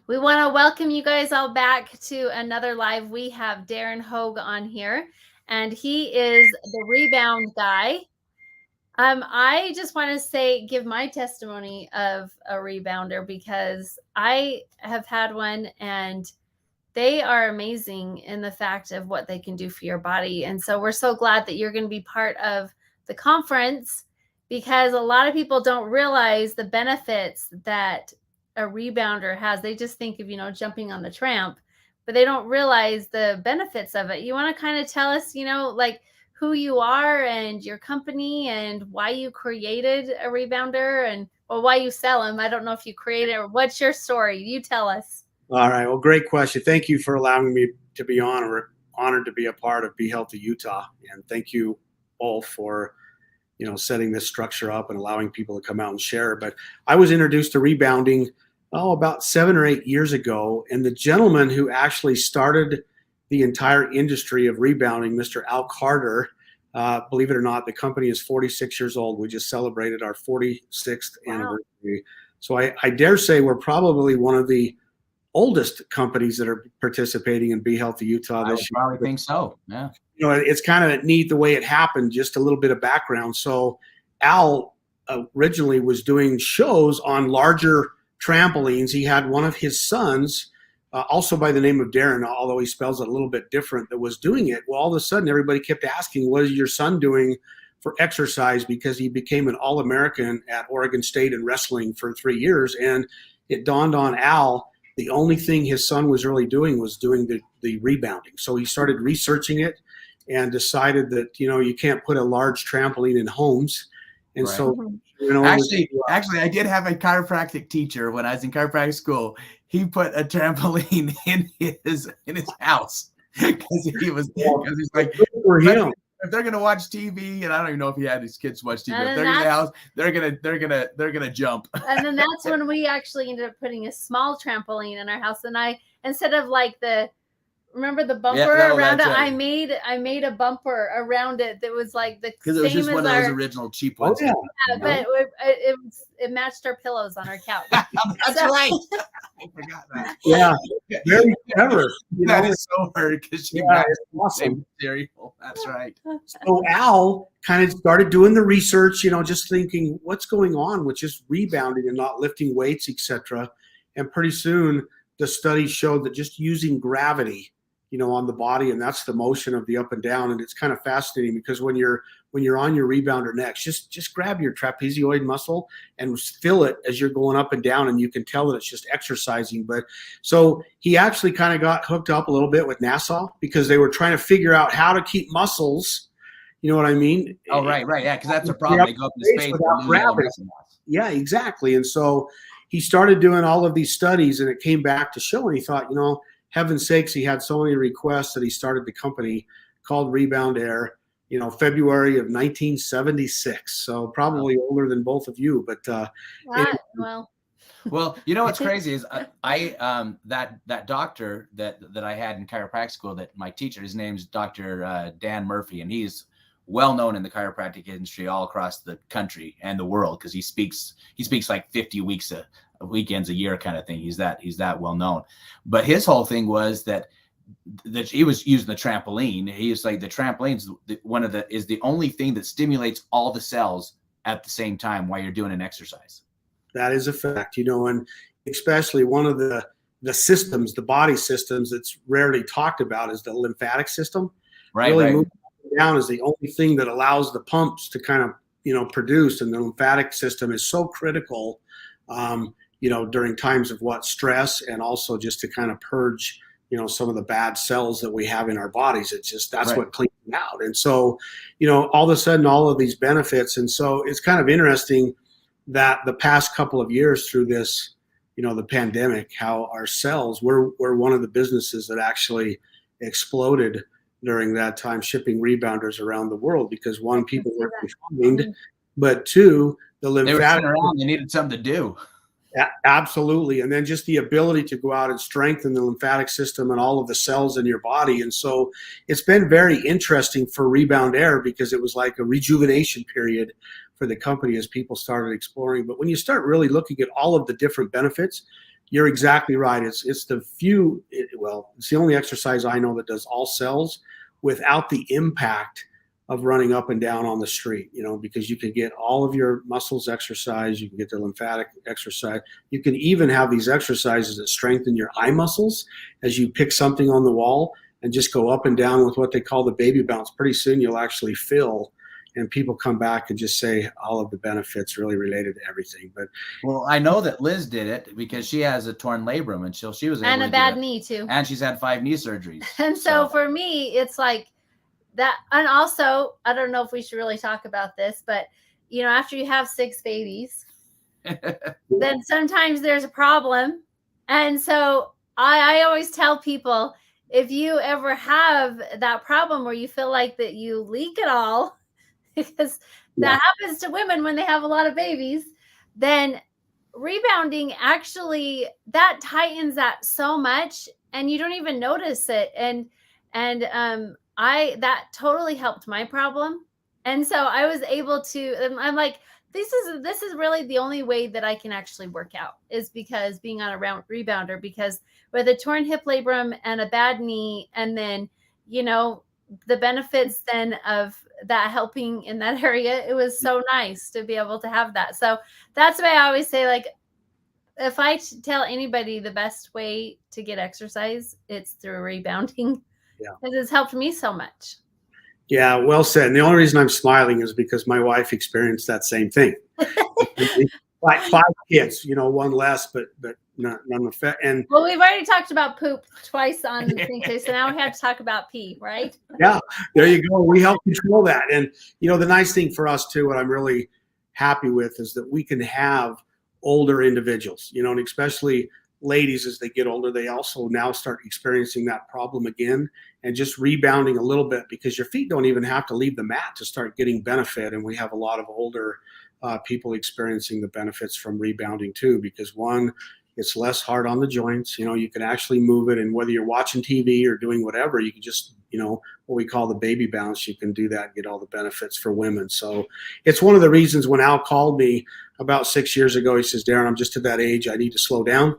We want to welcome you guys all back to another live. We have Daren Hogge on here, and he is the rebound guy. I just want to give my testimony of a rebounder because I have had one, and they are amazing in the fact of what they can do for your body. And so we're so glad that you're going to be part of the conference, because a lot of people don't realize the benefits that a rebounder has. They just think of, jumping on the tramp, but they don't realize the benefits of it. You want to kind of tell us, like who you are and your company and why you created a rebounder and why you sell them. I don't know if you created it. What's your story? You tell us. All right. Well, great question. Thank you for allowing me to be on. We're honored to be a part of Be Healthy Utah. And thank you both for, setting this structure up and allowing people to come out and share. But I was introduced to rebounding, about 7 or 8 years ago. And the gentleman who actually started the entire industry of rebounding, Mr. Al Carter, believe it or not, the company is 46 years old. We just celebrated our 46th anniversary. So I dare say we're probably one of the oldest companies that are participating in Be Healthy Utah this year. I probably think so. Yeah. It's kind of neat the way it happened. Just a little bit of background. So Al originally was doing shows on larger trampolines. He had one of his sons, also by the name of Daren, although he spells it a little bit different, that was doing it. Well, all of a sudden, everybody kept asking, what is your son doing for exercise? Because he became an All-American at Oregon State in wrestling for 3 years. And it dawned on Al, the only thing his son was really doing was doing the rebounding. So he started researching it and decided that, you can't put a large trampoline in homes. And right. So, actually, I did have a chiropractic teacher when I was in chiropractic school. He put a trampoline in his house because he's like, for him. If they're gonna watch TV, and I don't even know if he had his kids watch TV, if they're in the house, they're gonna jump. And then that's when we actually ended up putting a small trampoline in our house. And I, instead of like remember the bumper around it? Right. I made a bumper around it that was like because it was just one of those original cheap ones. Oh, yeah, but it matched our pillows on our couch. That's right. I forgot that. Yeah, very clever. That is so hard because she matched the same material. That's right. So Al kind of started doing the research, just thinking what's going on with just rebounding and not lifting weights, etc. And pretty soon the study showed that just using gravity, on the body, and that's the motion of the up and down. And it's kind of fascinating because when you're on your rebounder next, just grab your trapezoid muscle and feel it as you're going up and down, and you can tell that it's just exercising. But so he actually kind of got hooked up a little bit with NASA because they were trying to figure out how to keep muscles. You know what I mean? Oh, right. Yeah, because that's a problem. They go up in space without gravity. Yeah, exactly. And so he started doing all of these studies, and it came back to show, and he thought, heaven's sakes, he had so many requests that he started the company called Rebound AIR, February of 1976. So probably older than both of you, but well, what's crazy is I that doctor that I had in chiropractic school, that my teacher, his name's Dr. Dan Murphy, and he's well known in the chiropractic industry all across the country and the world because he speaks like 50 weekends a year kind of thing. He's that well known. But his whole thing was that he was using the trampoline. He was like, the trampoline's is the only thing that stimulates all the cells at the same time while you're doing an exercise. That is a fact, and especially one of the systems, the body systems that's rarely talked about is the lymphatic system. Right. Really moving up and down is the only thing that allows the pumps to kind of, produce. And the lymphatic system is so critical, during times of stress, and also just to kind of purge, some of the bad cells that we have in our bodies. It's just, that's right. What cleans them out. And so, all of a sudden, all of these benefits. And so it's kind of interesting that the past couple of years through this, the pandemic, how our cells, we're one of the businesses that actually exploded during that time, shipping rebounders around the world, because one, people were confined, but two, the lymphatic. They needed something to do. Absolutely. And then just the ability to go out and strengthen the lymphatic system and all of the cells in your body. And so it's been very interesting for Rebound AIR because it was like a rejuvenation period for the company as people started exploring. But when you start really looking at all of the different benefits, you're exactly right. It's it's the only exercise I know that does all cells without the impact of running up and down on the street, because you can get all of your muscles exercise, you can get the lymphatic exercise. You can even have these exercises that strengthen your eye muscles as you pick something on the wall and just go up and down with what they call the baby bounce. Pretty soon you'll actually feel, and people come back and just say all of the benefits really related to everything. But well, I know that Liz did it because she has a torn labrum, and she was able and to a bad knee too, and she's had 5 knee surgeries. And so for me, it's like that. And also, I don't know if we should really talk about this, but after you have 6 babies, then sometimes there's a problem. And so I always tell people, if you ever have that problem where you feel like that you leak it all, because that happens to women when they have a lot of babies, then rebounding actually, that tightens that so much and you don't even notice it. And that totally helped my problem. And so I was able to, I'm like, this is really the only way that I can actually work out, is because being on a rebounder, because with a torn hip labrum and a bad knee, and then, the benefits then of that helping in that area, it was so nice to be able to have that. So that's why I always say, like, if I tell anybody the best way to get exercise, it's through rebounding. Because it's helped me so much. Yeah, well said. And the only reason I'm smiling is because my wife experienced that same thing. Like 5 kids, one less, but none effect. And well, we've already talked about poop twice on the thing too, so now we have to talk about pee, right? Yeah, there you go. We help control that. And the nice thing for us too, what I'm really happy with, is that we can have older individuals, and especially ladies, as they get older, they also now start experiencing that problem again, and just rebounding a little bit, because your feet don't even have to leave the mat to start getting benefit. And we have a lot of older people experiencing the benefits from rebounding too, because one, it's less hard on the joints. You can actually move it, and whether you're watching TV or doing whatever, you can just, what we call the baby bounce, you can do that and get all the benefits for women. So it's one of the reasons when Al called me about 6 years ago, he says, Daren, I'm just at that age, I need to slow down,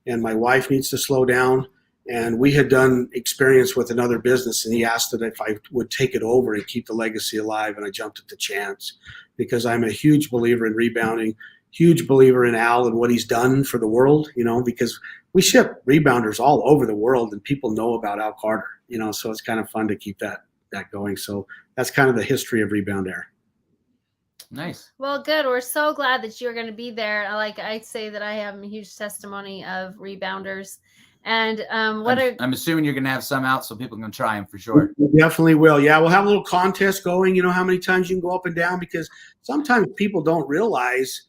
and my wife needs to slow down. And we had done experience with another business, and he asked that if I would take it over and keep the legacy alive, and I jumped at the chance, because I'm a huge believer in rebounding, huge believer in Al and what he's done for the world, because we ship rebounders all over the world and people know about Al Carter, so it's kind of fun to keep that going. So that's kind of the history of Rebound AIR. Nice. Well, good. We're so glad that you're going to be there. Like I say that I have a huge testimony of rebounders. And I'm assuming you're going to have some out so people can try them for sure. We definitely will. Yeah, we'll have a little contest going, how many times you can go up and down, because sometimes people don't realize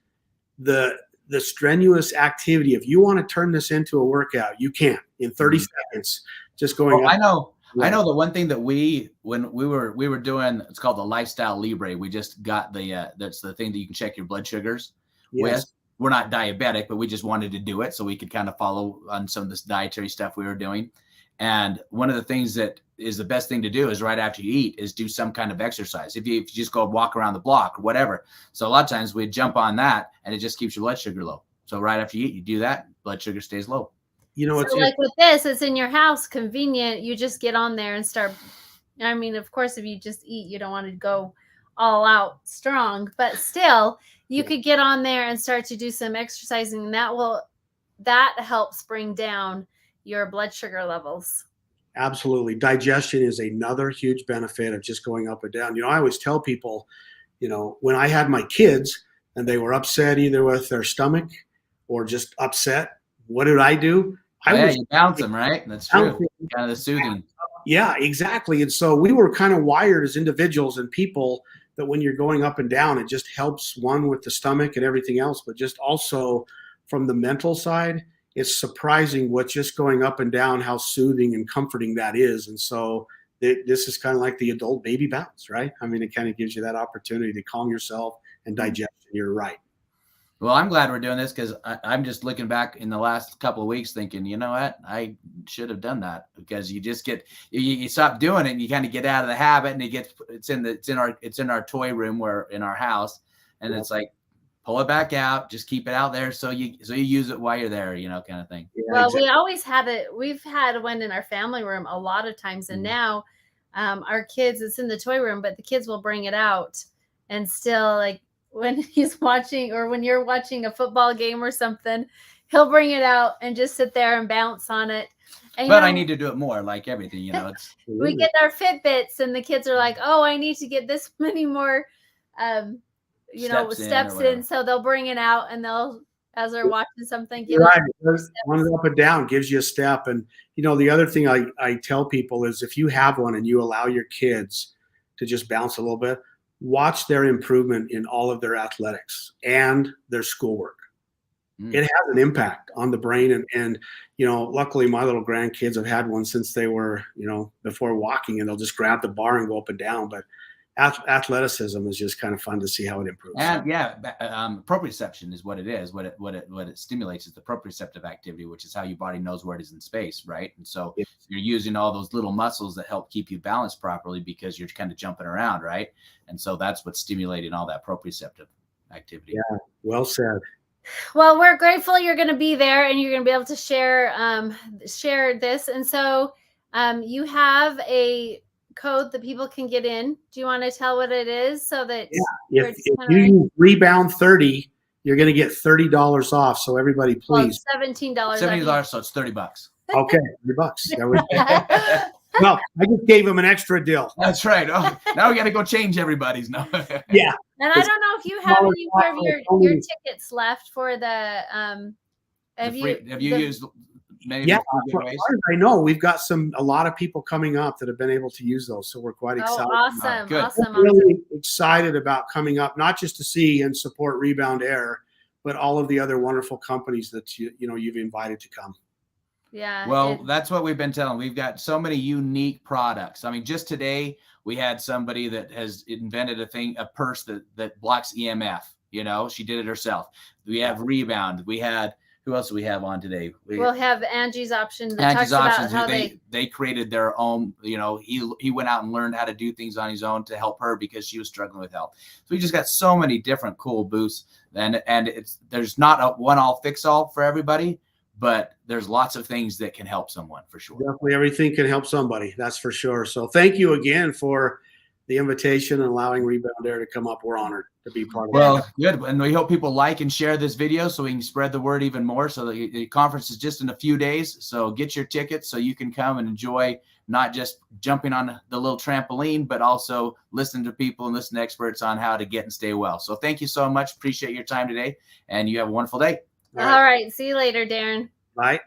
the strenuous activity. If you want to turn this into a workout, you can in 30 seconds, just going up. I know the one thing that when we were doing, it's called the Lifestyle Libre. We just got that's the thing that you can check your blood sugars with. We're not diabetic, but we just wanted to do it so we could kind of follow on some of this dietary stuff we were doing. And one of the things that is the best thing to do is right after you eat is do some kind of exercise. If you just go walk around the block or whatever. So a lot of times we'd jump on that and it just keeps your blood sugar low. So right after you eat, you do that, blood sugar stays low. So like with this, it's in your house, convenient. You just get on there and start. I mean, of course, if you just eat, you don't want to go all out strong, but still you could get on there and start to do some exercising, and that helps bring down your blood sugar levels. Absolutely. Digestion is another huge benefit of just going up and down. I always tell people, when I had my kids and they were upset either with their stomach or just upset, what did I do? You bounce them, right? That's true. Kind of the soothing. Yeah, exactly. And so we were kind of wired as individuals and people that when you're going up and down, it just helps, one, with the stomach and everything else, but just also from the mental side, it's surprising what just going up and down, how soothing and comforting that is. And so this is kind of like the adult baby bounce, right? I mean, it kind of gives you that opportunity to calm yourself and digest. You're right. Well, I'm glad we're doing this, because I'm just looking back in the last couple of weeks thinking, you know what, I should have done that, because you just you stop doing it and you kind of get out of the habit, and it's in our toy room in our house, and it's like pull it back out, just keep it out there. So you use it while you're there, kind of thing. Yeah, well, exactly. we always had it. We've had one in our family room a lot of times. And now our kids, it's in the toy room, but the kids will bring it out and still, like, when he's watching or when you're watching a football game or something, he'll bring it out and just sit there and bounce on it. And, but I need to do it more, like everything, it's we get our Fitbits and the kids are like, oh, I need to get this many more steps in. So they'll bring it out and they'll, as they're watching something, You're right. One up and down gives you a step. And the other thing I tell people is, if you have one and you allow your kids to just bounce a little bit, watch their improvement in all of their athletics and their schoolwork. It has an impact on the brain. And luckily my little grandkids have had one since they were, before walking, and they'll just grab the bar and go up and down. But athleticism is just kind of fun to see how it improves. And proprioception is what it is. What it stimulates is the proprioceptive activity, which is how your body knows where it is in space, right? And so you're using all those little muscles that help keep you balanced properly because you're kind of jumping around, right? And so that's what's stimulating all that proprioceptive activity. Yeah, well said. Well, we're grateful you're going to be there and you're going to be able to share this. And so you have a code that people can get in. Do you want to tell what it is so that if you use Rebound 30, you're going to get $30 off. So everybody, please. Well, $17. $70, so it's $30. Okay, $30. Well, I just gave him an extra deal. That's right. Oh, now we got to go change everybody's. No. Yeah. And I don't know if you have any more of your tickets left for the have you used many? Yeah, as far as I know, we've got a lot of people coming up that have been able to use those, so we're quite excited. Awesome! Good. Awesome! We're really excited about coming up, not just to see and support Rebound AIR, but all of the other wonderful companies that you've invited to come. Yeah. Well, that's what we've been telling. We've got so many unique products. I mean, just today we had somebody that has invented a purse that blocks EMF. She did it herself. We have Rebound. We had, who else do we have on today? We'll have Angie's Option. Angie's Options. They created their own. He went out and learned how to do things on his own to help her because she was struggling with health. So we just got so many different cool boosts, and there's not a one all fix all for everybody. But there's lots of things that can help someone for sure. Definitely everything can help somebody. That's for sure. So thank you again for the invitation and allowing Rebound AIR to come up. We're honored to be part of it. Well, good. And we hope people like and share this video so we can spread the word even more. So the conference is just in a few days. So get your tickets so you can come and enjoy not just jumping on the little trampoline, but also listen to people and listen to experts on how to get and stay well. So thank you so much. Appreciate your time today. And you have a wonderful day. All right. See you later, Daren. Bye.